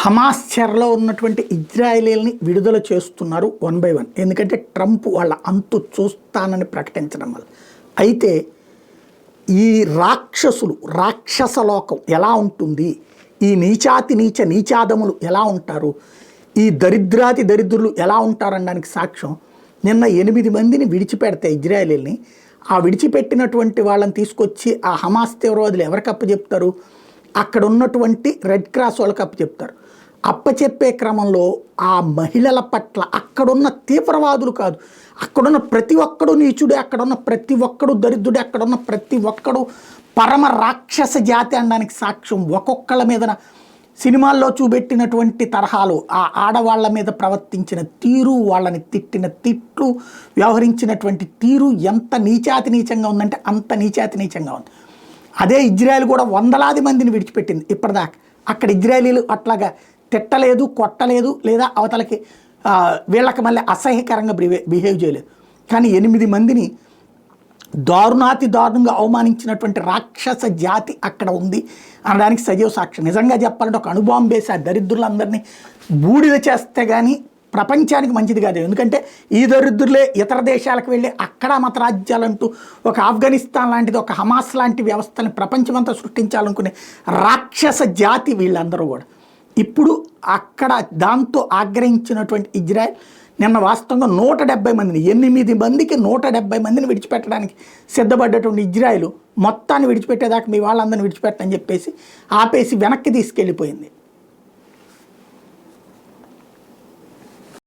Hamas చెరలో ఉన్నటువంటి ఇజ్రాయేలీల్ని విడుదల చేస్తున్నారు 1 by 1. ఎందుకంటే ట్రంప్ వాళ్ళ అంతు చూస్తానని ప్రకటించడం వల్ల. అయితే ఈ రాక్షస లోకం ఎలా ఉంటుంది, ఈ నీచాదములు ఎలా ఉంటారు, ఈ దరిద్రులు ఎలా ఉంటారనడానికి సాక్ష్యం నిన్న 8 మందిని విడిచిపెడితే ఇజ్రాయేలీల్ని, ఆ విడిచిపెట్టినటువంటి వాళ్ళని తీసుకొచ్చి ఆ హమాస్ తీవ్రవాదులు ఎవరికి అప్పచెప్తారు? అక్కడ ఉన్నటువంటి రెడ్ క్రాస్ వాళ్ళకి అప్పచెప్తారు. అప్పచెప్పే క్రమంలో ఆ మహిళల పట్ల అక్కడున్న తీవ్రవాదులు కాదు, అక్కడున్న ప్రతి ఒక్కడు నీచుడే, అక్కడున్న ప్రతి ఒక్కడు దరిద్రుడే, అక్కడున్న ప్రతి ఒక్కడు పరమ రాక్షస జాతి అనడానికి సాక్ష్యం ఒక్కొక్కళ్ళ మీద సినిమాల్లో చూపెట్టినటువంటి తరహాలు ఆ ఆడవాళ్ళ మీద ప్రవర్తించిన తీరు, వాళ్ళని తిట్టిన తిట్లు, వ్యవహరించినటువంటి తీరు ఎంత నీచంగా ఉందంటే అంత నీచంగా ఉంది. అదే ఇజ్రాయెల్ కూడా వందలాది మందిని విడిచిపెట్టింది ఇప్పటిదాకా. అక్కడ ఇజ్రాయేలీలు అట్లాగా తిట్టలేదు, కొట్టలేదు, లేదా అవతలకి వీళ్ళకి మళ్ళీ అసహ్యకరంగా బిహేవ్ చేయలేదు. కానీ 8 మందిని దారుణంగా అవమానించినటువంటి రాక్షస జాతి అక్కడ ఉంది అనడానికి సజీవ సాక్ష్యం. నిజంగా చెప్పాలంటే ఒక అణుబాంబేసి ఆ దరిద్రులందరినీ బూడిద చేస్తే కానీ ప్రపంచానికి మంచిది కాదు. ఎందుకంటే ఈ దరిద్రులే ఇతర దేశాలకు వెళ్ళి అక్కడ మతరాజ్యాలంటూ ఒక ఆఫ్ఘనిస్తాన్ లాంటిది, ఒక హమాస్ లాంటి వ్యవస్థని ప్రపంచమంతా సృష్టించాలనుకునే రాక్షస జాతి వీళ్ళందరూ కూడా. ఇప్పుడు అక్కడ దాంతో ఆగ్రహించినటువంటి ఇజ్రాయెల్ నిన్న వాస్తవంగా 170 మందిని 8 మందికి 170 మందిని విడిచిపెట్టడానికి సిద్ధపడ్డటువంటి ఇజ్రాయెల్ మొత్తాన్ని విడిచిపెట్టేదాకా మీ వాళ్ళందరినీ విడిచిపెట్టని చెప్పేసి ఆపేసి వెనక్కి తీసుకెళ్ళిపోయింది.